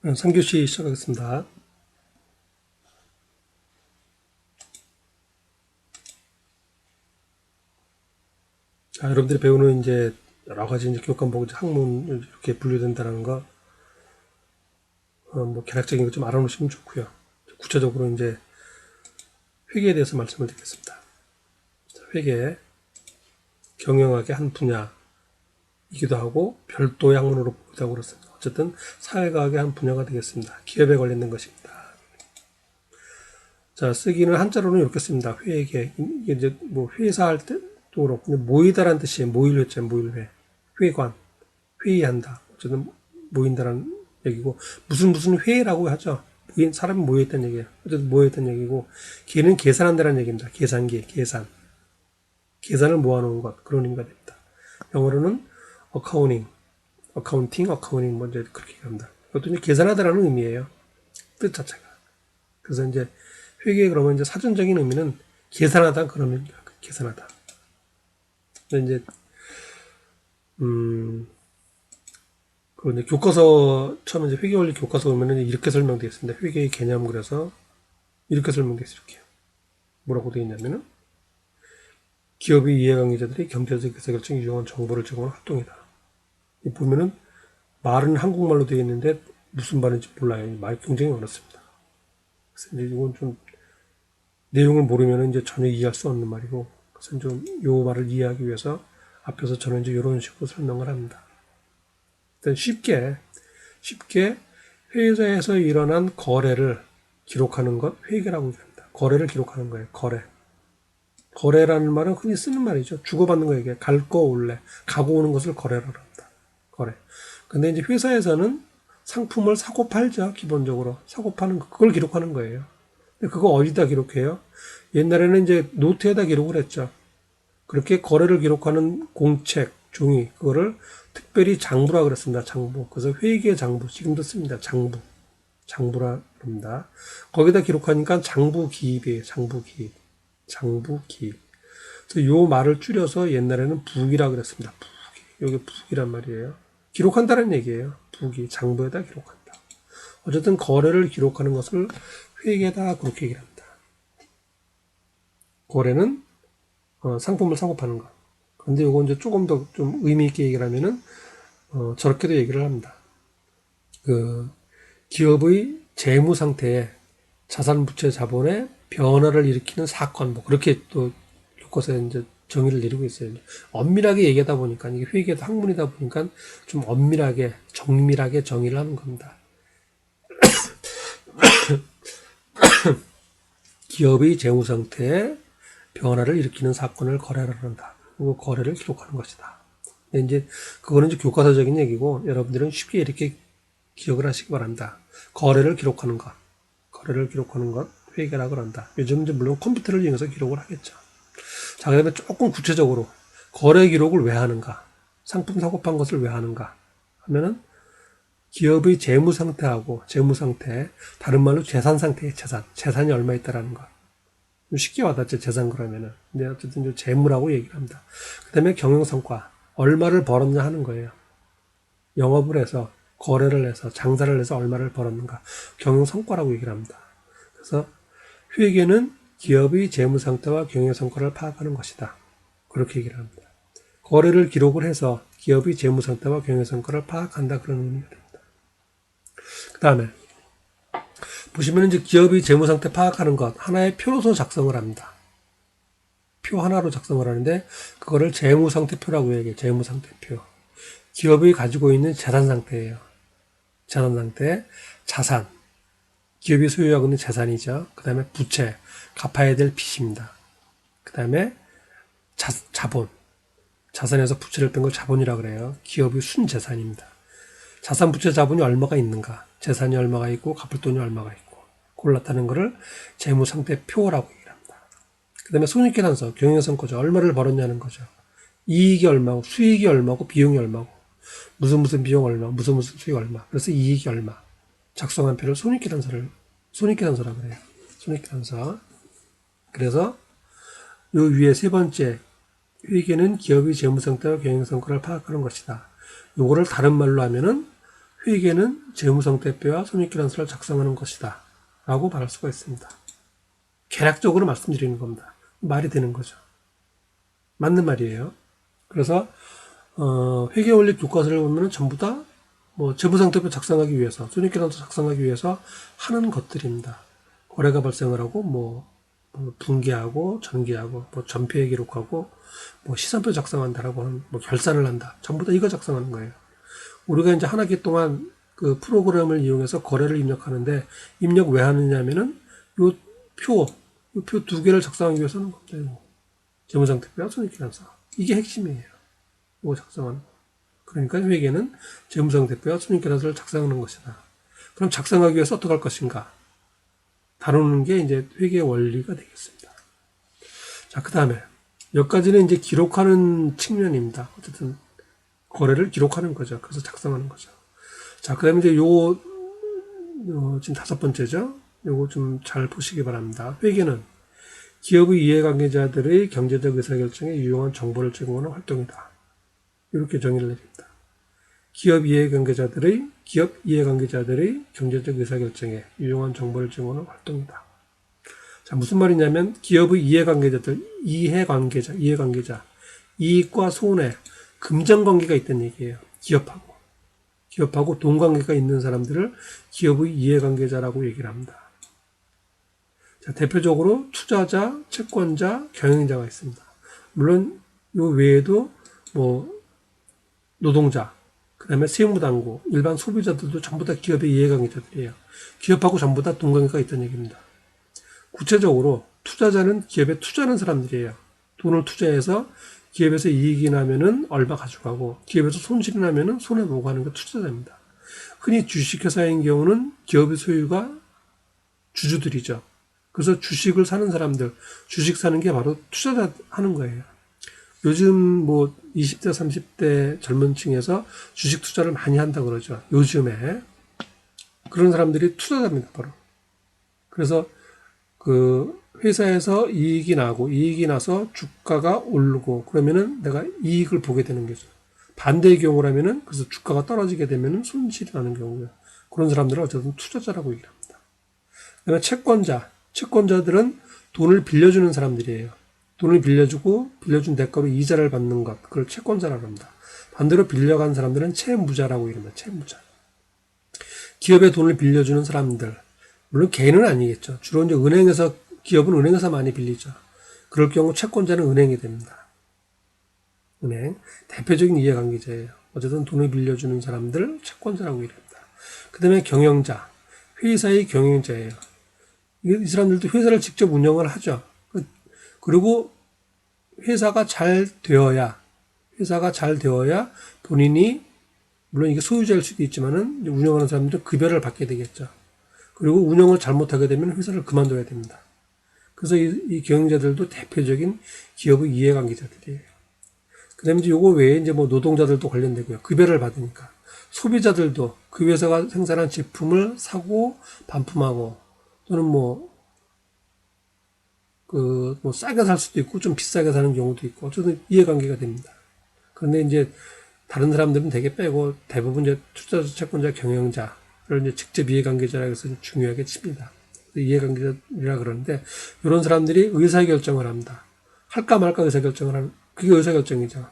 3교시 시작하겠습니다. 자, 여러분들이 배우는 이제 여러 가지 이제 교육과목 학문 이렇게 분류된다는 거, 뭐 개략적인 거 좀 알아놓으시면 좋고요. 구체적으로 이제 회계에 대해서 말씀을 드리겠습니다. 자, 회계, 경영학의 한 분야이기도 하고 별도의 학문으로 보기도 하고 그렇습니다. 어쨌든 사회과학의 한 분야가 되겠습니다. 기업에 관련된 것입니다. 자, 쓰기는 한자로는 이렇게 씁니다. 회계. 이게 이제 뭐 회사 할 때도 그렇고, 모이다라는 뜻이에요. 모일회죠, 모일회. 회관. 회의한다. 어쨌든 모인다라는 얘기고, 무슨 회라고 하죠. 사람이 모여있다는 얘기예요. 어쨌든 모여있다는 얘기고, 걔는 계산한다는 얘기입니다. 계산기, 계산. 계산을 모아놓은 것. 그런 의미가 됩니다. 영어로는 어카운팅, 먼저 그렇게 얘기합니다. 이것도 이제 계산하다라는 의미예요. 뜻 자체가. 그래서 이제 회계 그러면 이제 사전적인 의미는 계산하다 그런 의미입니다. 계산하다. 근데 이제 그 이제 교과서 처음에 이제 회계 원리 교과서 보면은 이렇게 설명되어 있습니다. 회계의 개념 그래서 이렇게 설명되어 있어요. 이렇게 뭐라고 되어 있냐면은 기업의 이해관계자들이 경제적 의사결정에 유용한 정보를 제공하는 활동이다. 보면은 말은 한국말로 되어 있는데 무슨 말인지 몰라요. 말 굉장히 어렵습니다. 그래서 이제 이건 좀 내용을 모르면 이제 전혀 이해할 수 없는 말이고, 그래서 좀 요 말을 이해하기 위해서 앞에서 저는 이제 이런 식으로 설명을 합니다. 일단 쉽게 회사에서 일어난 거래를 기록하는 것 회계라고 합니다. 거래를 기록하는 거예요. 거래라는 말은 흔히 쓰는 말이죠. 주고받는 거 얘기해. 갈 거 올래. 가고 오는 것을 거래라고 합니다. 거래. 근데 이제 회사에서는 상품을 사고 팔죠. 기본적으로 사고 파는 그걸 기록하는 거예요. 그거 어디다 기록해요? 옛날에는 이제 노트에다 기록을 했죠. 그렇게 거래를 기록하는 공책, 종이, 그거를 특별히 장부라 그랬습니다. 장부. 그래서 회계 장부, 지금도 씁니다. 장부라 그럽니다. 거기다 기록하니까 장부기입이에요. 장부기입. 그래서 요 말을 줄여서 옛날에는 북이라 그랬습니다. 북이. 여기 북이란 말이에요. 기록한다는 얘기예요. 북이. 장부에다 기록한다. 어쨌든 거래를 기록하는 것을 회계다 그렇게 얘기를 합니다. 거래는 상품을 사고 파는 것. 그런데 이거 이제 조금 더 좀 의미 있게 얘기를 하면은 저렇게도 얘기를 합니다. 그 기업의 재무 상태에 자산 부채 자본의 변화를 일으키는 사건, 뭐 그렇게 또 교과서에 이제 정의를 내리고 있어요. 엄밀하게 얘기하다 보니까 이게 회계도 학문이다 보니까 좀 엄밀하게 정밀하게 정의를 하는 겁니다. 기업의 재무 상태에 변화를 일으키는 사건을 거래를 한다. 그리고 거래를 기록하는 것이다. 이제 그거는 이제 교과서적인 얘기고 여러분들은 쉽게 이렇게 기억을 하시기 바랍니다. 거래를 기록하는 것, 회계라고 한다. 요즘 이제 물론 컴퓨터를 이용해서 기록을 하겠죠. 자, 그다음에 조금 구체적으로 거래 기록을 왜 하는가, 상품 사고 판 것을 왜 하는가 하면은 기업의 재무 상태하고 재무 상태, 다른 말로 재산 상태의 재산이 얼마 있다라는 것. 쉽게 와닿죠, 재산 그러면은. 근데 어쨌든 재무라고 얘기를 합니다. 그 다음에 경영성과, 얼마를 벌었냐 하는 거예요. 영업을 해서, 거래를 해서, 장사를 해서 얼마를 벌었는가. 경영성과라고 얘기를 합니다. 그래서 회계는 기업의 재무 상태와 경영성과를 파악하는 것이다. 그렇게 얘기를 합니다. 거래를 기록을 해서 기업의 재무 상태와 경영성과를 파악한다. 그런 의미가 됩니다. 그 다음에 보시면 이제 기업의 재무 상태 파악하는 것, 하나의 표로서 작성을 합니다. 표 하나로 작성을 하는데 그거를 재무상태표라고 얘기해요. 재무상태표. 기업이 가지고 있는 재산 상태예요. 재산 상태, 자산. 기업이 소유하고 있는 재산이죠. 그 다음에 부채, 갚아야 될 빚입니다. 그 다음에 자본. 자산에서 부채를 뺀 걸 자본이라고 그래요. 기업의 순재산입니다. 자산, 부채, 자본이 얼마가 있는가, 재산이 얼마가 있고 갚을 돈이 얼마가 있고 그걸 나타내는 거를 재무상태표라고 얘기를 합니다. 그 다음에 손익계산서, 경영성과죠. 얼마를 벌었냐는 거죠. 이익이 얼마고 수익이 얼마고 비용이 얼마고 무슨 비용 얼마, 무슨 수익 얼마. 그래서 이익이 얼마. 작성한 표를 손익계산서라고 그래요. 손익계산서. 그래서 요 위에 세 번째, 회계는 기업의 재무상태와 경영성과를 파악하는 것이다. 요거를 다른 말로 하면은 회계는 재무상태표와 손익계산서를 작성하는 것이다 라고 말할 수가 있습니다. 개략적으로 말씀드리는 겁니다. 말이 되는 거죠. 맞는 말이에요. 그래서 회계원리 교과서를 보면 전부 다 재무상태표 작성하기 위해서, 손익계산서 작성하기 위해서 하는 것들입니다. 거래가 발생을 하고 분기하고 전기하고 전폐 기록하고 시산표 작성한다라고 하는 결산을 한다. 전부 다 이거 작성하는 거예요. 우리가 이제 한 학기 동안 그 프로그램을 이용해서 거래를 입력하는데 입력 왜 하느냐면은 요 표 두 개를 작성하기 위해서 하는 겁니다. 재무상태표와 손익계산서. 이게 핵심이에요. 이거 작성하는 거. 그러니까 회계는 재무상태표와 손익계산서를 작성하는 것이다. 그럼 작성하기 위해서 어떻게 할 것인가? 다루는 게 이제 회계 원리가 되겠습니다. 자, 그 다음에 여기까지는 이제 기록하는 측면입니다. 어쨌든 거래를 기록하는 거죠. 그래서 작성하는 거죠. 자, 그 다음에 이제 지금 5번째죠. 요거 좀 잘 보시기 바랍니다. 회계는 기업의 이해관계자들의 경제적 의사결정에 유용한 정보를 제공하는 활동이다. 이렇게 정의를 내립니다. 기업 이해관계자들의 경제적 의사결정에 유용한 정보를 제공하는 활동이다. 자, 무슨 말이냐면 기업의 이해관계자, 이익과 손해, 금전관계가 있다는 얘기예요. 기업하고 돈관계가 있는 사람들을 기업의 이해관계자라고 얘기를 합니다. 자, 대표적으로 투자자, 채권자, 경영자가 있습니다. 물론 이 외에도 노동자, 그 다음에 세무당국, 일반 소비자들도 전부 다 기업의 이해관계자들이에요. 기업하고 전부 다 돈관계가 있다는 얘기입니다. 구체적으로 투자자는 기업에 투자하는 사람들이에요. 돈을 투자해서 기업에서 이익이 나면은 얼마 가져가고 기업에서 손실이 나면은 손해 보고 하는 게 투자자입니다. 흔히 주식회사인 경우는 기업의 소유가 주주들이죠. 그래서 주식을 사는 사람들, 주식 사는 게 바로 투자자 하는 거예요. 요즘 20대, 30대 젊은 층에서 주식 투자를 많이 한다 그러죠. 요즘에. 그런 사람들이 투자자입니다, 바로. 그래서 회사에서 이익이 나서 주가가 오르고 그러면은 내가 이익을 보게 되는 거죠. 반대의 경우라면은 그래서 주가가 떨어지게 되면은 손실이 나는 경우예요. 그런 사람들은 어쨌든 투자자라고 얘기를 합니다. 그다음에 채권자들은 돈을 빌려주는 사람들이에요. 돈을 빌려준 대가로 이자를 받는 것, 그걸 채권자라고 합니다. 반대로 빌려간 사람들은 채무자라고 이릅니다. 채무자. 기업에 돈을 빌려주는 사람들, 물론 개인은 아니겠죠. 주로 이제 기업은 은행에서 많이 빌리죠. 그럴 경우 채권자는 은행이 됩니다. 은행. 대표적인 이해관계자예요. 어쨌든 돈을 빌려주는 사람들, 채권자라고 얘기합니다. 그 다음에 경영자. 회사의 경영자예요. 이 사람들도 회사를 직접 운영을 하죠. 그리고 회사가 잘 되어야 본인이, 물론 이게 소유자일 수도 있지만은 운영하는 사람들은 급여를 받게 되겠죠. 그리고 운영을 잘못하게 되면 회사를 그만둬야 됩니다. 그래서 이 경영자들도 대표적인 기업의 이해관계자들이에요. 그 다음에 이제 요거 외에 이제 노동자들도 관련되고요. 급여를 받으니까. 소비자들도 그 회사가 생산한 제품을 사고 반품하고 또는 싸게 살 수도 있고 좀 비싸게 사는 경우도 있고 어쨌든 이해관계가 됩니다. 그런데 이제 다른 사람들은 되게 빼고 대부분 이제 투자자, 채권자, 경영자를 이제 직접 이해관계자라고 해서 중요하게 칩니다. 이해관계자라 그러는데 이런 사람들이 의사결정을 합니다. 할까 말까 의사결정을 하는, 그게 의사결정이죠.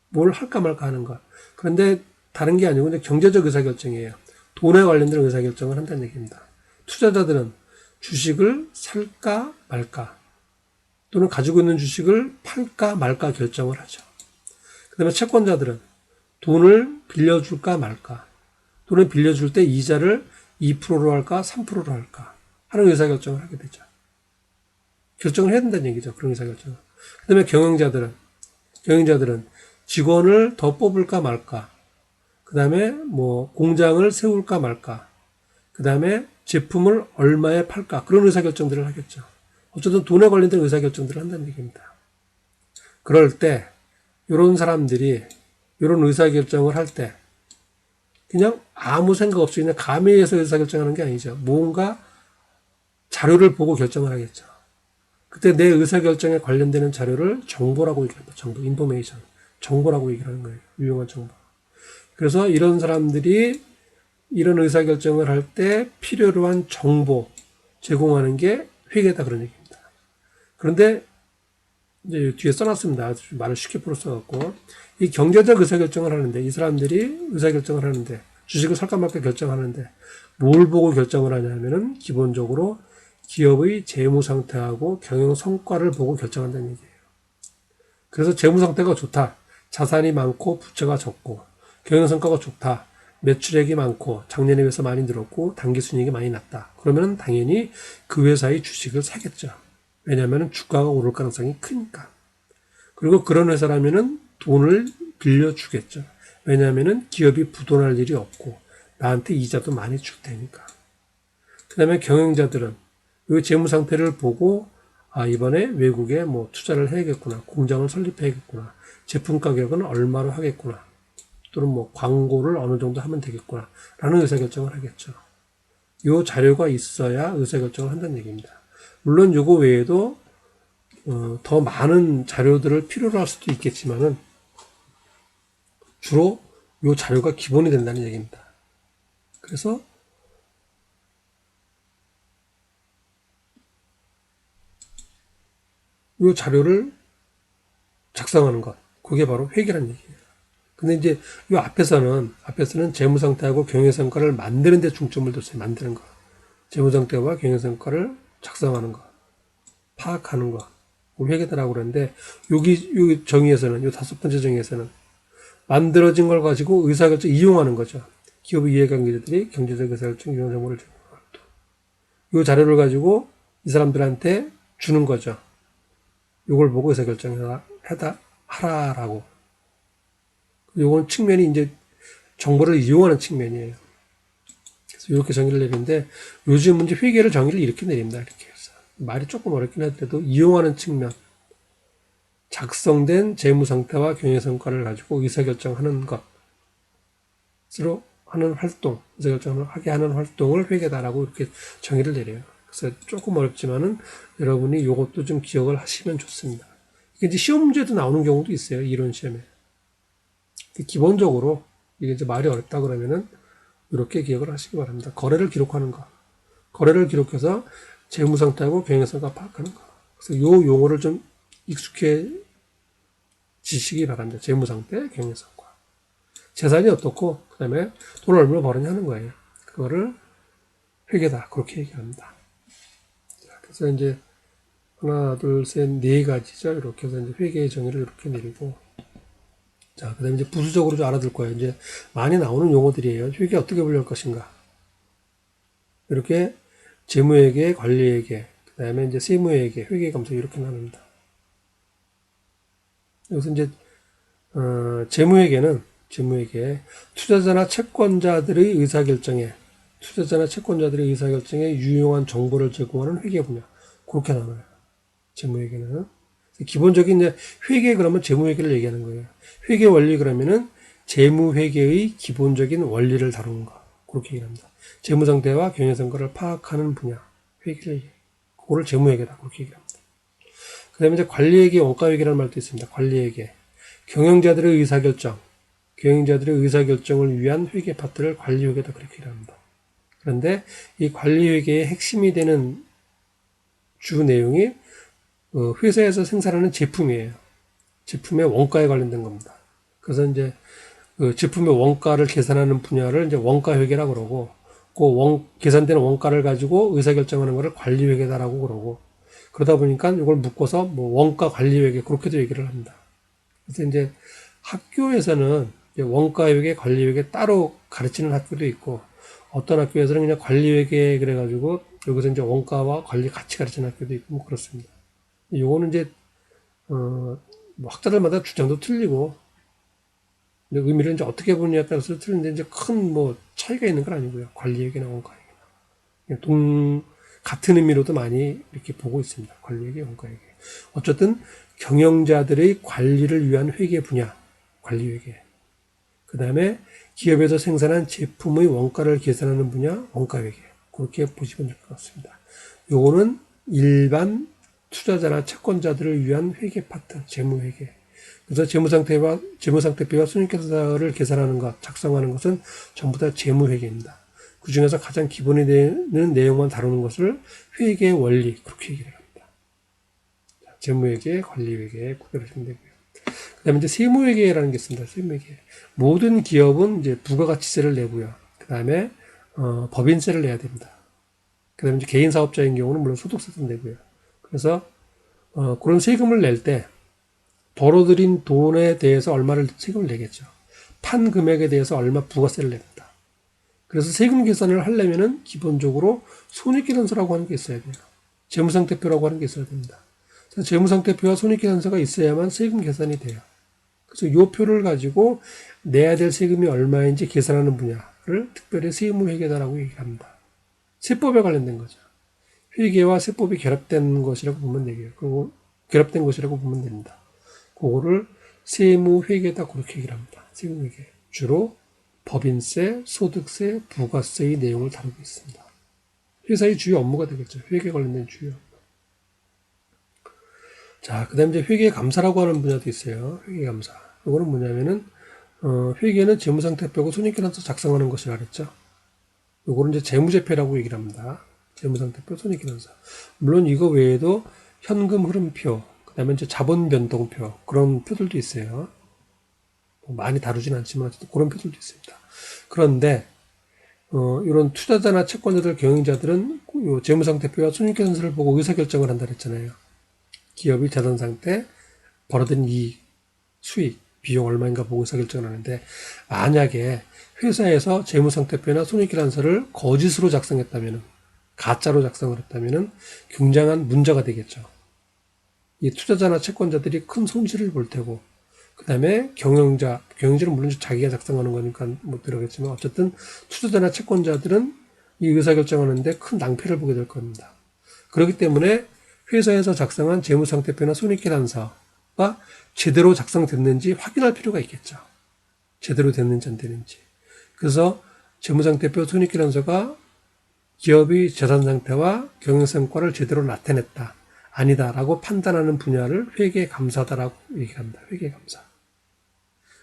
뭘 할까 말까 하는 것. 그런데 다른 게 아니고 이제 경제적 의사결정이에요. 돈에 관련된 의사결정을 한다는 얘기입니다. 투자자들은 주식을 살까 말까 또는 가지고 있는 주식을 팔까 말까 결정을 하죠. 그 다음에 채권자들은 돈을 빌려줄까 말까, 돈을 빌려줄 때 이자를 2%로 할까 3%로 할까 하는 의사결정을 하게 되죠. 결정을 해야 된다는 얘기죠. 그런 의사결정을. 그 다음에 경영자들은 직원을 더 뽑을까 말까, 그 다음에 공장을 세울까 말까, 그 다음에 제품을 얼마에 팔까, 그런 의사결정들을 하겠죠. 어쨌든 돈에 관련된 의사결정들을 한다는 얘기입니다. 그럴 때 이런 사람들이 이런 의사결정을 할 때 그냥 아무 생각 없이 그냥 감에 의해서 의사결정하는 게 아니죠. 뭔가 자료를 보고 결정을 하겠죠. 그때 내 의사결정에 관련되는 자료를 정보라고 얘기합니다. 정보, 인포메이션. 정보라고 얘기를 하는 거예요. 유용한 정보. 그래서 이런 사람들이 이런 의사결정을 할 때 필요로 한 정보 제공하는 게 회계다 그런 얘기입니다. 그런데 이제 뒤에 써놨습니다. 말을 쉽게 풀어 써갖고 이 경제적 의사결정을 하는데 이 사람들이 의사결정을 하는데 주식을 살까 말까 결정하는데 뭘 보고 결정을 하냐면은 기본적으로 기업의 재무 상태하고 경영 성과를 보고 결정한다는 얘기예요. 그래서 재무 상태가 좋다. 자산이 많고 부채가 적고 경영 성과가 좋다. 매출액이 많고 작년에 비해서 많이 늘었고 당기순이익이 많이 났다. 그러면 당연히 그 회사의 주식을 사겠죠. 왜냐하면 주가가 오를 가능성이 크니까. 그리고 그런 회사라면은 돈을 빌려주겠죠. 왜냐하면은 기업이 부도날 일이 없고 나한테 이자도 많이 줄 테니까. 그 다음에 경영자들은 이 재무 상태를 보고 아 이번에 외국에 뭐 투자를 해야겠구나. 공장을 설립해야겠구나. 제품 가격은 얼마로 하겠구나. 또는 뭐 광고를 어느 정도 하면 되겠구나. 라는 의사결정을 하겠죠. 이 자료가 있어야 의사결정을 한다는 얘기입니다. 물론 이거 외에도 더 많은 자료들을 필요로 할 수도 있겠지만은 주로 이 자료가 기본이 된다는 얘기입니다. 그래서 이 자료를 작성하는 것, 그게 바로 회계라는 얘기예요. 근데 이제 이 앞에서는 재무 상태하고 경영 성과를 만드는 데 중점을 뒀어요. 만드는 거. 재무 상태와 경영 성과를 작성하는 거, 파악하는 거. 회계다라고 그러는데 여기 정의에서는 이 다섯 번째 정의에서는 만들어진 걸 가지고 의사결정 이용하는 거죠. 기업의 이해관계자들이 경제적 의사결정 이용 정보를 제공하는 이 자료를 가지고 이 사람들한테 주는 거죠. 이걸 보고 의사결정을 하라라고. 요건 측면이 이제 정보를 이용하는 측면이에요. 그래서 이렇게 정의를 내리는데 요즘 문제 회계를 정의를 이렇게 내립니다. 이렇게 해서 말이 조금 어렵긴 하더라도 이용하는 측면, 작성된 재무 상태와 경영 성과를 가지고 의사결정하는 것으로 하는 활동, 의사결정을 하게 하는 활동을 회계다라고 이렇게 정의를 내려요. 그래서 조금 어렵지만은 여러분이 이것도 좀 기억을 하시면 좋습니다. 이게 이제 시험 문제도 나오는 경우도 있어요. 이론 시험에. 기본적으로 이게 이제 말이 어렵다 그러면은 이렇게 기억을 하시기 바랍니다. 거래를 기록하는 거. 거래를 기록해서 재무 상태하고 경영 성과 파악하는 거. 그래서 요 용어를 좀 익숙해지시기 바랍니다. 재무 상태, 경영 성과. 재산이 어떻고 그다음에 돈을 얼마나 벌었냐 하는 거예요. 그거를 회계다. 그렇게 얘기합니다. 그래서 이제 하나, 둘, 셋, 네 가지죠. 이렇게 해서 이제 회계의 정의를 이렇게 내리고 자, 그 다음에 이제 부수적으로 좀 알아둘 거예요. 이제 많이 나오는 용어들이에요. 회계 어떻게 분류할 것인가. 이렇게 재무회계, 관리회계, 그 다음에 이제 세무회계, 회계감사 이렇게 나눕니다. 여기서 이제, 재무회계, 투자자나 채권자들의 의사결정에 유용한 정보를 제공하는 회계 분야. 그렇게 나눠요. 재무회계는. 기본적인 이제 회계 그러면 재무회계를 얘기하는 거예요. 회계 원리 그러면은 재무회계의 기본적인 원리를 다루는 거. 그렇게 얘기합니다. 재무상태와 경영성과를 파악하는 분야. 회계를 얘기해요. 그거를 재무회계다. 그렇게 얘기합니다. 그 다음에 이제 관리회계, 원가회계라는 말도 있습니다. 관리회계. 경영자들의 의사결정을 위한 회계 파트를 관리회계다. 그렇게 얘기합니다. 그런데 이 관리회계의 핵심이 되는 주 내용이 회사에서 생산하는 제품이에요. 제품의 원가에 관련된 겁니다. 그래서 이제 그 제품의 원가를 계산하는 분야를 이제 원가회계라고 그러고, 계산되는 원가를 가지고 의사결정하는 것을 관리회계다라고 그러고, 그러다 보니까 이걸 묶어서 뭐 원가 관리회계 그렇게도 얘기를 합니다. 그래서 이제 학교에서는 이제 원가회계, 관리회계 따로 가르치는 학교도 있고, 어떤 학교에서는 그냥 관리회계 그래가지고 여기서 이제 원가와 관리 같이 가르치는 학교도 있고 뭐 그렇습니다. 요거는 이제 뭐 학자들마다 주장도 틀리고 의미를 이제 어떻게 보느냐에 따라서 틀린데 이제 큰 뭐 차이가 있는 건 아니고요. 관리회계나 원가회계나 같은 의미로도 많이 이렇게 보고 있습니다. 관리회계, 원가회계. 어쨌든 경영자들의 관리를 위한 회계 분야, 관리회계. 그 다음에 기업에서 생산한 제품의 원가를 계산하는 분야, 원가회계. 그렇게 보시면 될 것 같습니다. 요거는 일반 투자자나 채권자들을 위한 회계 파트, 재무회계. 그래서 재무상태표와 손익계산서를 계산하는 것, 작성하는 것은 전부 다 재무회계입니다. 그 중에서 가장 기본이 되는 내용만 다루는 것을 회계의 원리, 그렇게 얘기를 합니다. 재무회계, 관리회계 구별하시면 되고요. 그 다음에 이제 세무회계라는 게 있습니다. 세무회계. 모든 기업은 이제 부가가치세를 내고요. 그 다음에, 법인세를 내야 됩니다. 그 다음에 이제 개인 사업자인 경우는 물론 소득세도 내고요. 그래서, 그런 세금을 낼 때, 벌어들인 돈에 대해서 얼마를 세금을 내겠죠. 판 금액에 대해서 얼마 부가세를 냅니다. 그래서 세금 계산을 하려면은 기본적으로 손익계산서라고 하는 게 있어야 돼요. 재무상태표라고 하는 게 있어야 됩니다. 그래서 재무상태표와 손익계산서가 있어야만 세금 계산이 돼요. 그래서 이 표를 가지고 내야 될 세금이 얼마인지 계산하는 분야를 특별히 세무회계다라고 얘기합니다. 세법에 관련된 거죠. 회계와 세법이 결합된 것이라고 보면 되고요. 그리고 결합된 것이라고 보면 됩니다. 그거를 세무회계다 그렇게 얘기를 합니다. 세무회계. 주로 법인세, 소득세, 부가세의 내용을 다루고 있습니다. 회사의 주요 업무가 되겠죠. 회계 관련된 주요 업무. 자, 그 다음에 이제 회계감사라고 하는 분야도 있어요. 회계감사. 이거는 뭐냐면은, 회계는 재무상태표고 손익계산서 작성하는 것이라 그랬죠. 요거는 이제 재무제표라고 얘기를 합니다. 재무상태표, 손익계산서. 물론 이거 외에도 현금 흐름표, 그 다음에 이제 자본 변동표, 그런 표들도 있어요. 많이 다루진 않지만 어쨌든 그런 표들도 있습니다. 그런데, 이런 투자자나 채권자들, 경영자들은 요 재무상태표와 손익계산서를 보고 의사결정을 한다 그랬잖아요. 기업의 자산 상태, 벌어든 이익, 수익, 비용 얼마인가 보고 의사결정을 하는데, 만약에 회사에서 재무상태표나 손익계산서를 거짓으로 작성했다면, 가짜로 작성을 했다면 굉장한 문제가 되겠죠. 이 투자자나 채권자들이 큰 손실을 볼 테고, 그 다음에 경영자는 물론 자기가 작성하는 거니까 못 들어가겠지만, 어쨌든 투자자나 채권자들은 이 의사결정하는데 큰 낭패를 보게 될 겁니다. 그렇기 때문에 회사에서 작성한 재무상태표나 손익계산서가 제대로 작성됐는지 확인할 필요가 있겠죠. 제대로 됐는지 안 되는지. 그래서 재무상태표, 손익계산서가 기업의 재산상태와 경영성과를 제대로 나타냈다, 아니다라고 판단하는 분야를 회계감사다라고 얘기합니다. 회계감사.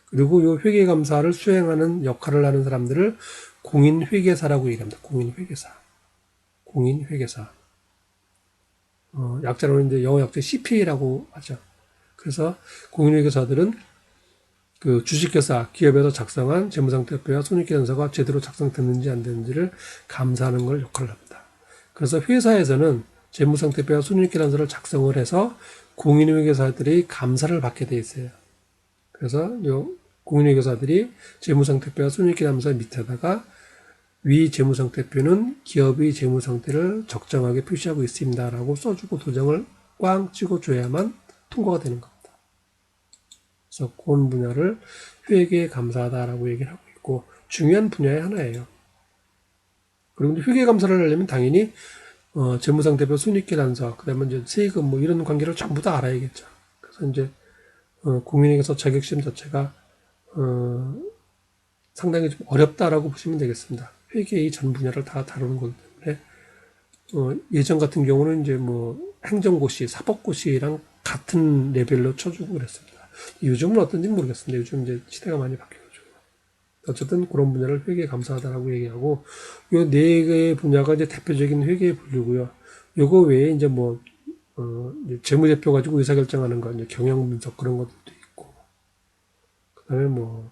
그리고 이 회계감사를 수행하는 역할을 하는 사람들을 공인회계사라고 얘기합니다. 공인회계사. 공인회계사. 약자로는 이제 영어 약자 CPA라고 하죠. 그래서 공인회계사들은 그 주식회사, 기업에서 작성한 재무상태표와 손익계산서가 제대로 작성됐는지 안 됐는지를 감사하는 걸 역할을 합니다. 그래서 회사에서는 재무상태표와 손익계산서를 작성을 해서 공인회계사들이 감사를 받게 돼 있어요. 그래서 요 공인회계사들이 재무상태표와 손익계산서 밑에다가 위 재무상태표는 기업의 재무상태를 적정하게 표시하고 있습니다라고 써주고 도장을 꽝 찍어줘야만 통과가 되는 겁니다. 그래서 그런 분야를 회계감사다라고 얘기를 하고 있고 중요한 분야의 하나예요. 그리고 회계감사를 하려면 당연히 재무상태표, 손익계산서, 그다음에 이제 세금 뭐 이런 관계를 전부 다 알아야겠죠. 그래서 이제 공인회계사 자격시험 자체가 상당히 좀 어렵다라고 보시면 되겠습니다. 회계의 전 분야를 다 다루는 거기 때문에 예전 같은 경우는 이제 뭐 행정고시, 사법고시랑 같은 레벨로 쳐주고 그랬습니다. 요즘은 어떤지 모르겠습니다. 요즘 이제 시대가 많이 바뀌어가지고 어쨌든 그런 분야를 회계감사하다라고 얘기하고 요 네 개의 분야가 이제 대표적인 회계의 분류고요. 요거 외에 이제 뭐 재무제표 가지고 의사결정하는 거, 이제 경영분석 그런 것들도 있고, 그다음에 뭐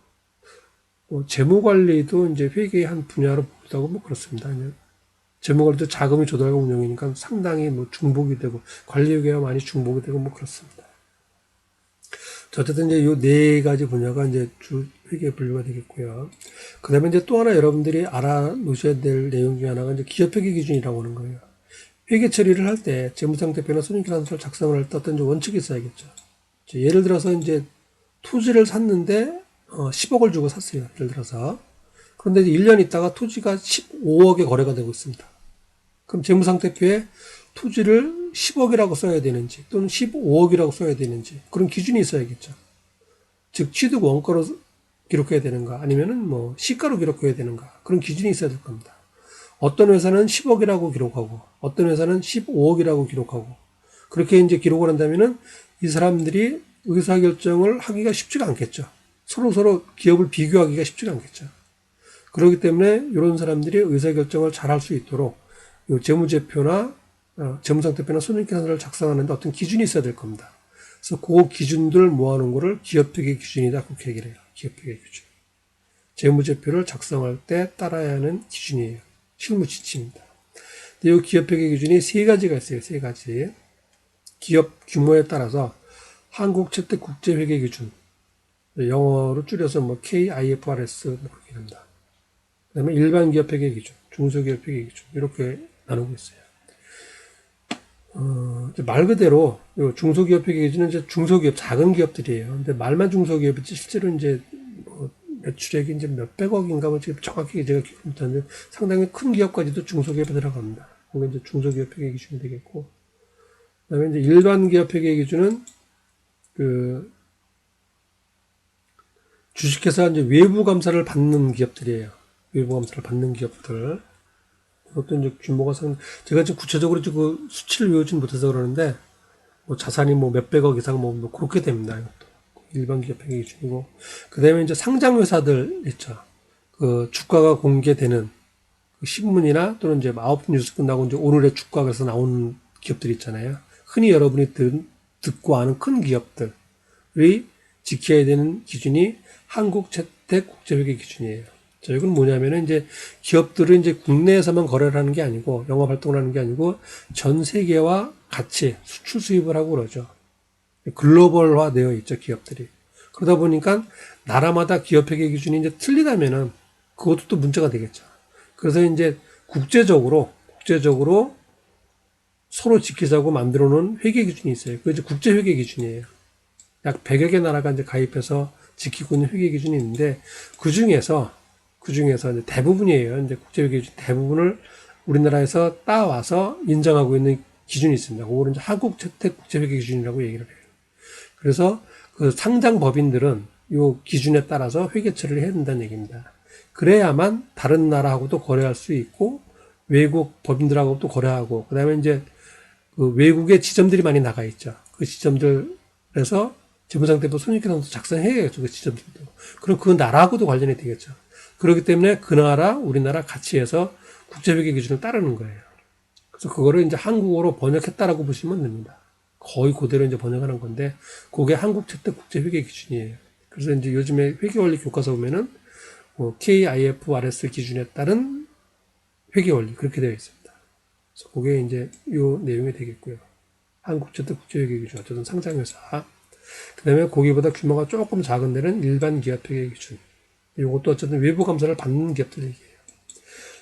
재무관리도 이제 회계의 한 분야로 보기도 하고 뭐 그렇습니다. 재무관리도 자금의 조달과 운영이니까 상당히 뭐 중복이 되고 관리회계와 많이 중복이 되고 뭐 그렇습니다. 어쨌든 이제 요 네 가지 분야가 이제 주 회계 분류가 되겠고요. 그 다음에 이제 또 하나 여러분들이 알아놓으셔야 될 내용 중에 하나가 이제 기업회계 기준이라고 하는 거예요. 회계 처리를 할 때 재무상태표나 손익계산서를 작성을 할 때 어떤 원칙이 있어야겠죠. 예를 들어서 이제 토지를 샀는데 10억을 주고 샀어요. 예를 들어서. 그런데 1년 있다가 토지가 15억에 거래가 되고 있습니다. 그럼 재무상태표에 토지를 10억이라고 써야 되는지 또는 15억이라고 써야 되는지 그런 기준이 있어야겠죠. 즉 취득 원가로 기록해야 되는가 아니면은 뭐 시가로 기록해야 되는가 그런 기준이 있어야 될 겁니다. 어떤 회사는 10억이라고 기록하고 어떤 회사는 15억이라고 기록하고 그렇게 이제 기록을 한다면은 이 사람들이 의사결정을 하기가 쉽지가 않겠죠. 서로 기업을 비교하기가 쉽지가 않겠죠. 그렇기 때문에 이런 사람들이 의사결정을 잘 할 수 있도록 이 재무제표나 재무상태표나 손익계산서를 작성하는데 어떤 기준이 있어야 될 겁니다. 그래서 그 기준들을 모아놓은 거를 기업회계 기준이다 그렇게 얘기를 해요. 기업회계 기준. 재무제표를 작성할 때 따라야 하는 기준이에요. 실무 지침입니다. 근데 이 기업회계 기준이 세 가지가 있어요. 세 가지. 기업 규모에 따라서 한국채택국제회계 기준, 영어로 줄여서 뭐 KIFRS 그렇게 됩니다. 그다음에 일반 기업회계 기준, 중소기업 회계 기준 이렇게 나누고 있어요. 이제 말 그대로 중소기업 회계 기준은 이제 중소기업 작은 기업들이에요. 근데 말만 중소기업이지 실제로 이제 뭐 매출액이 이제 몇백억인가 뭐 지금 정확히 제가 기억 못하는데 상당히 큰 기업까지도 중소기업에 들어갑니다. 그게 이제 중소기업 회계 기준이 되겠고, 그다음에 이제 일반 기업 회계 기준은 그 주식회사 이제 외부 감사를 받는 기업들이에요. 외부 감사를 받는 기업들. 그것도 이제 규모가 제가 지금 구체적으로 그 수치를 외우진 못해서 그러는데, 뭐 자산이 뭐 몇백억 이상 뭐 그렇게 됩니다. 이것도. 일반 기업 회계 기준이고. 그 다음에 이제 상장 회사들 있죠. 그 주가가 공개되는 그 신문이나 또는 이제 9시 뉴스 끝나고 이제 오늘의 주가에서 나오는 기업들 있잖아요. 흔히 여러분이 듣고 아는 큰 기업들이 지켜야 되는 기준이 한국채택국제회계 기준이에요. 자, 이건 뭐냐면은 이제 기업들은 이제 국내에서만 거래를 하는 게 아니고 영업 활동을 하는 게 아니고 전 세계와 같이 수출 수입을 하고 그러죠. 글로벌화 되어 있죠, 기업들이. 그러다 보니까 나라마다 기업회계 기준이 이제 틀리다면은 그것도 또 문제가 되겠죠. 그래서 이제 국제적으로 서로 지키자고 만들어 놓은 회계 기준이 있어요. 그게 이제 국제회계 기준이에요. 약 100여 개 나라가 이제 가입해서 지키고 있는 회계 기준이 있는데 그 중에서 이제 대부분이에요. 이제 국제회계 기준 대부분을 우리나라에서 따와서 인정하고 있는 기준이 있습니다. 그거를 이제 한국채택국제회계 기준이라고 얘기를 해요. 그래서 그 상장 법인들은 이 기준에 따라서 회계처리를 해야 된다는 얘기입니다. 그래야만 다른 나라하고도 거래할 수 있고 외국 법인들하고도 거래하고 그다음에 이제 그 외국에 지점들이 많이 나가 있죠. 그 지점들에서 재무상태부 손익계산서 작성해야겠죠. 그 지점들도. 그럼 그 나라하고도 관련이 되겠죠. 그렇기 때문에 그 나라, 우리나라 같이 해서 국제회계 기준을 따르는 거예요. 그래서 그거를 이제 한국어로 번역했다라고 보시면 됩니다. 거의 그대로 이제 번역하는 건데, 그게 한국채택국제회계 기준이에요. 그래서 이제 요즘에 회계원리 교과서 보면은 뭐 KIFRS 기준에 따른 회계원리 그렇게 되어 있습니다. 그래서 그게 이제 요 내용이 되겠고요. 한국채택국제회계 기준, 어쨌든 상장회사. 그 다음에 거기보다 규모가 조금 작은 데는 일반 기업회계 기준. 이것도 어쨌든 외부 감사를 받는 기업들 얘기예요.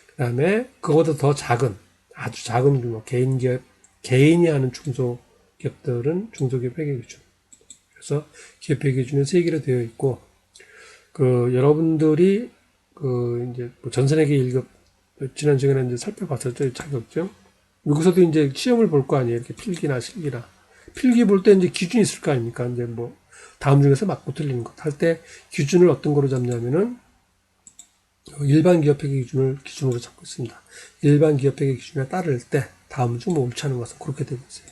그 다음에 그거보다 더 작은, 아주 작은 규모, 개인이 하는 중소기업들은 중소기업 회계 기준. 그래서 기업회계 기준은 3개로 되어 있고, 여러분들이 이제 뭐 전산회계 1급 지난 시간에 이제 살펴봤었죠, 자격증. 여기서도 이제 시험을 볼 거 아니에요. 이렇게 필기나 실기나. 필기 볼 때 이제 기준이 있을 거 아닙니까? 이제 뭐, 다음 중에서 맞고 틀리는 것. 할 때 기준을 어떤 거로 잡냐면은, 일반 기업회계 기준을 기준으로 잡고 있습니다. 일반 기업회계 기준에 따를 때 다음 중 뭐 옳지 않은 것은 그렇게 되고 있어요.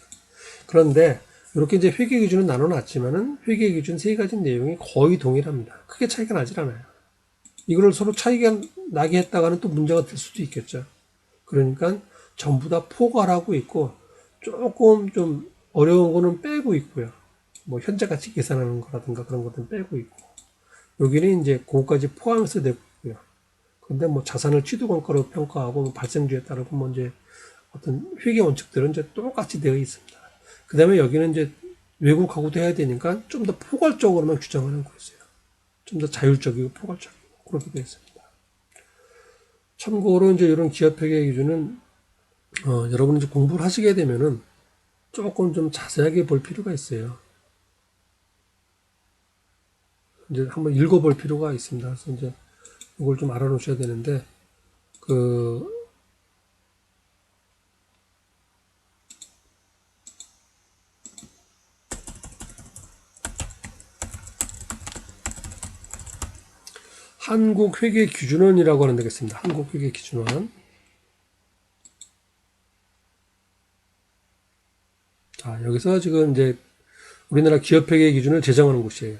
그런데, 이렇게 이제 회계 기준은 나눠놨지만은, 회계 기준 3가지 내용이 거의 동일합니다. 크게 차이가 나질 않아요. 이거를 서로 차이가 나게 했다가는 또 문제가 될 수도 있겠죠. 그러니까 전부 다 포괄하고 있고, 조금 좀 어려운 거는 빼고 있고요. 뭐 현재 가치 계산하는 거라든가 그런 것들은 빼고 있고, 여기는 이제 그거까지 포함해서 되고 있고요. 근데 뭐 자산을 취득원가로 평가하고 뭐 발생주에 따르고 뭐 이제 어떤 회계 원칙들은 이제 똑같이 되어 있습니다. 그 다음에 여기는 이제 외국하고도 해야 되니까 좀 더 포괄적으로만 규정을 하고 있어요. 좀 더 자율적이고 포괄적이고 그렇게 되어 있습니다. 참고로 이제 이런 기업회계 기준은 여러분이 이제 공부를 하시게 되면은 조금 좀 자세하게 볼 필요가 있어요. 이제 한번 읽어볼 필요가 있습니다. 그래서 이제 이걸 좀 알아놓으셔야 되는데, 한국회계기준원이라고 하는 데가 있습니다. 한국회계기준원. 자, 여기서 지금 이제 우리나라 기업회계 기준을 제정하는 곳이에요.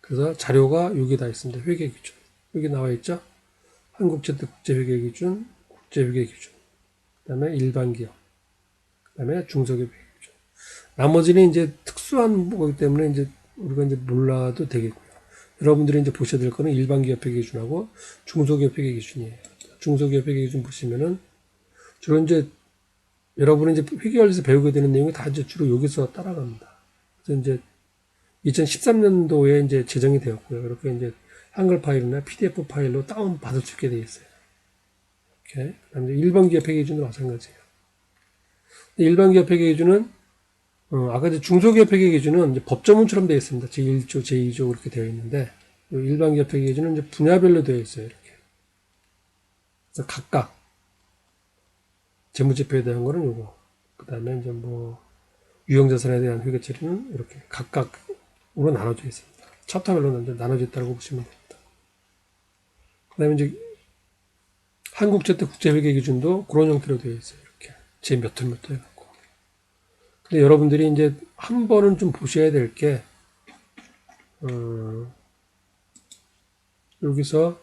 그래서 자료가 여기 다 있습니다. 회계 기준. 여기 나와 있죠? 한국제특국제회계 기준, 국제회계 기준. 그 다음에 일반 기업. 그 다음에 중소기업 회계 기준. 나머지는 이제 특수한 거기 때문에 이제 우리가 이제 몰라도 되겠고요. 여러분들이 이제 보셔야 될 거는 일반 기업 회계 기준하고 중소기업 회계 기준이에요. 중소기업 회계 기준 보시면은 주로 이제 여러분이 이제 회계관리에서 배우게 되는 내용이 다 이제 주로 여기서 따라갑니다. 그래서 이제 2013년도에 이제 제정이 되었고요. 이렇게 이제 한글 파일이나 PDF 파일로 다운 받을 수 있게 되어 있어요. 이렇게. 그다음에 일반 기업 회계 기준도 마찬가지예요. 일반 기업 회계 기준은 아까 이제 중소기업 회계 기준은 이제 법조문처럼 되어 있습니다. 제1조, 제2조 그렇게 되어 있는데 일반 기업 회계 기준은 이제 분야별로 되어 있어요. 이렇게. 그래서 각각 재무제표에 대한 거는 요거. 그다음에 이제 뭐 유형자산에 대한 회계 처리는 이렇게 각각으로 나눠져 있습니다. 챕터별로 나눠져 있다고 보시면 됩니다. 그다음에 이제 한국제특국제회계 기준도 그런 형태로 되어 있어요. 이렇게 제 몇 월 몇 월 해갖고. 근데 여러분들이 이제 한 번은 좀 보셔야 될 게 여기서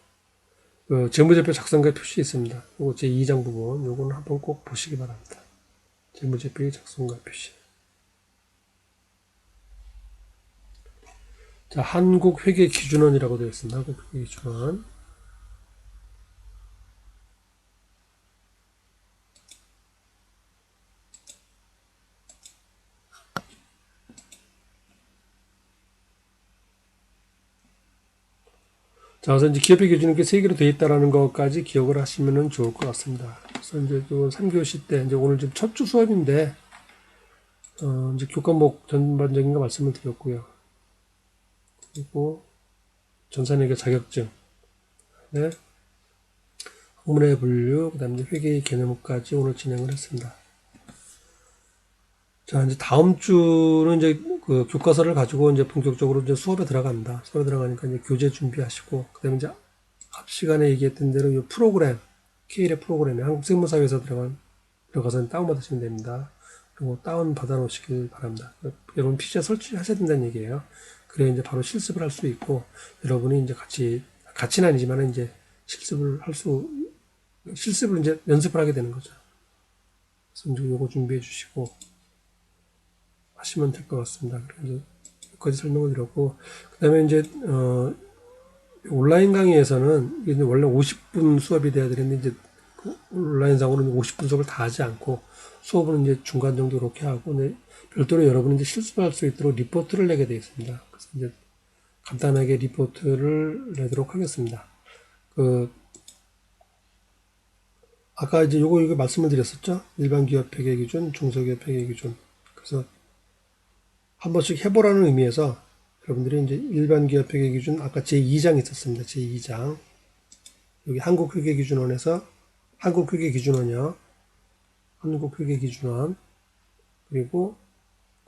재무제표 작성과 표시 있습니다. 요거 제 2장 부분 요거는 한번 꼭 보시기 바랍니다. 재무제표의 작성과 표시. 자, 한국회계기준원이라고 되어 있습니다. 한국회계기준원. 자, 그래서 이제 기업회 기준이 이렇게 세 개로 되어 있다라는 것까지 기억을 하시면 좋을 것 같습니다. 그래서 이제 또 3교시 때 이제 오늘 좀 첫 주 수업인데, 이제 교과목 전반적인 거 말씀을 드렸고요. 그리고 전산회계 자격증, 네, 학문의 분류, 그 다음에 회계의 개념까지 오늘 진행을 했습니다. 자, 이제 다음 주는 이제 그 교과서를 가지고 이제 본격적으로 이제 수업에 들어간다. 수업에 들어가니까 이제 교재 준비하시고, 그 다음에 이제 앞 시간에 얘기했던 대로 이 프로그램, K의 프로그램에 한국세무사회에서 들어가서 다운받으시면 됩니다. 그리고 다운받아 놓으시길 바랍니다. 여러분 PC에 설치하셔야 된다는 얘기예요. 그래야 이제 바로 실습을 할 수 있고, 여러분이 이제 같이는 아니지만 이제 실습을 이제 연습을 하게 되는 거죠. 그래서 이제 요거 준비해 주시고, 하시면 될 것 같습니다. 그래서 여기까지 설명을 드렸고, 그 다음에 이제, 온라인 강의에서는 이제 원래 50분 수업이 돼야 되는데, 이제 온라인상으로는 50분 수업을 다 하지 않고, 수업은 이제 중간 정도 이렇게 하고, 네, 별도로 여러분이 이제 실습할 수 있도록 리포트를 내게 되어 있습니다. 그래서 이제 간단하게 리포트를 내도록 하겠습니다. 아까 이제 요거 말씀을 드렸었죠? 일반 기업 회계 기준, 중소기업 회계 기준. 그래서 한 번씩 해보라는 의미에서 여러분들이 이제 일반 기업 회계 기준 아까 제2장 있었습니다. 제2장 여기 한국회계기준원에서 한국회계기준원이요. 한국회계기준원 그리고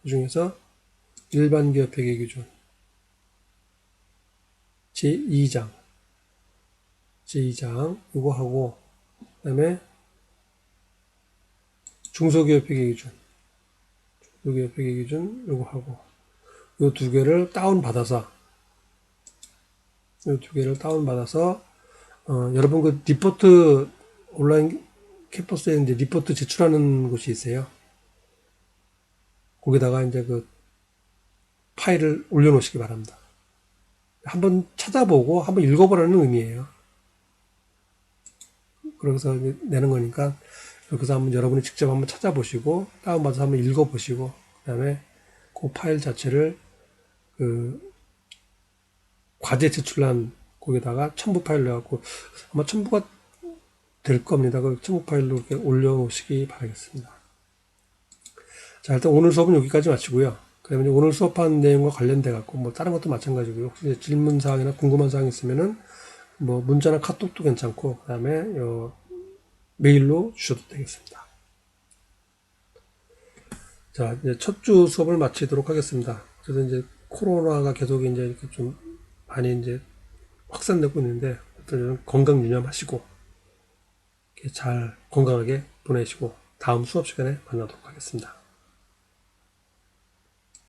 그 중에서 일반 기업 회계 기준 제2장 이거 하고 그다음에 중소기업 회계 기준 요거 하고 요 두 개를 다운받아서 여러분 그 리포트 온라인 캠퍼스에 이제 리포트 제출하는 곳이 있어요. 거기다가 이제 그 파일을 올려놓으시기 바랍니다. 한번 찾아보고 한번 읽어보라는 의미예요. 그래서 내는 거니까 여기서 한번 여러분이 직접 한번 찾아보시고 다운받아서 한번 읽어보시고 그다음에 그 파일 자체를 그 과제 제출한 거기다가 첨부 파일로 해갖고 아마 첨부가 될 겁니다. 그 첨부 파일로 이렇게 올려놓으시기 바라겠습니다. 자, 일단 오늘 수업은 여기까지 마치고요. 그 다음에 오늘 수업한 내용과 관련돼 갖고 뭐 다른 것도 마찬가지고요. 혹시 질문 사항이나 궁금한 사항 있으면은 뭐 문자나 카톡도 괜찮고 그 다음에 메일로 주셔도 되겠습니다. 자, 이제 첫 주 수업을 마치도록 하겠습니다. 그래서 이제 코로나가 계속 이제 이렇게 좀 많이 이제 확산되고 있는데 건강 유념하시고 잘 건강하게 보내시고 다음 수업 시간에 만나도록 하겠습니다.